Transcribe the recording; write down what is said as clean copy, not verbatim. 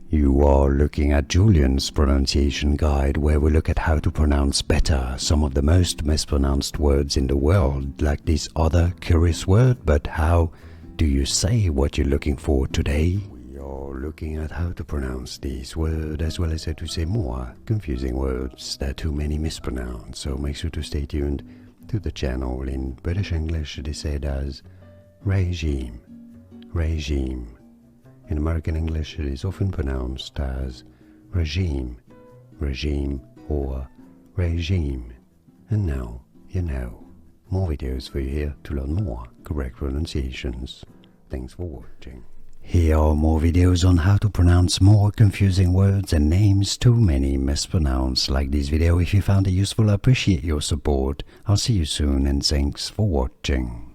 You are looking at Julian's pronunciation guide, where we look at how to pronounce better some of the most mispronounced words in the world, like this other curious word, but how do you say what you're looking for today? We are looking at how to pronounce this word, as well as how to say more confusing words that too many mispronounce, so make sure to stay tuned to the channel. In British English it is said as regime, regime. In American English it is often pronounced as regime, regime or regime. And now you know. More videos for you here to learn more correct pronunciations. Thanks for watching. Here are more videos on how to pronounce more confusing words and names too many mispronounced. Like this video if you found it useful. I appreciate your support. I'll see you soon and thanks for watching.